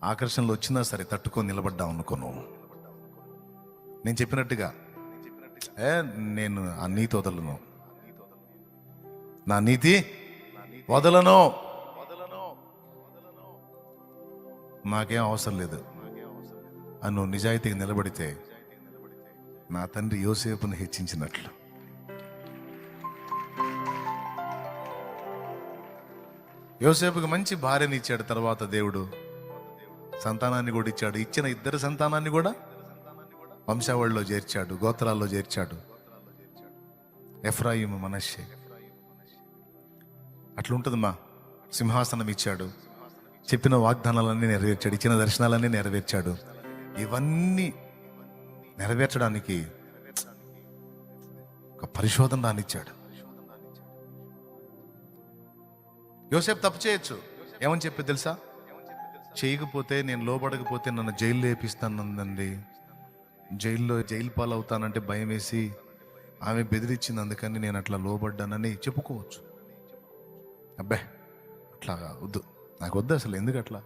ఆకర్షణలు వచ్చినా సరే తట్టుకొని నిలబడ్డావు అనుకోను. నేను చెప్పినట్టుగా నేను ఆ నీతి వదలను, నా నీతి వదలను, నాకేం అవసరం లేదు అని నువ్వు నిజాయితీగా నిలబడితే నా తండ్రి యోసేపును హెచ్చించినట్లు యోసేపుకి మంచి భార్యని ఇచ్చాడు. తర్వాత దేవుడు సంతానాన్ని కూడా ఇచ్చాడు. ఇచ్చిన ఇద్దరు సంతానాన్ని కూడా వంశావళిలో చేర్చాడు, గోత్రాల్లో చేర్చాడు. ఎఫ్రాయిము, మనష్షే. అట్లుంటుంది మా సింహాసనం ఇచ్చాడు, చెప్పిన వాగ్దానాలన్నీ నెరవేర్చాడు, ఇచ్చిన దర్శనాలన్నీ నెరవేర్చాడు. ఇవన్నీ నెరవేర్చడానికి ఒక పరిశోధన రానిచ్చాడు. యోసేపు తప్పు చేయొచ్చు. ఏమని చెప్పి తెలుసా? చేయకపోతే, నేను లోబడకపోతే నన్ను జైల్లో వేపిస్తానందండి, జైలు పాలవుతానంటే భయం వేసి ఆమె బెదిరించింది, అందుకని నేను అట్లా లోబడ్డానని చెప్పుకోవచ్చు. అబ్బే అట్లా వద్దు, నాకు వద్దు అసలు. ఎందుకు అట్లా?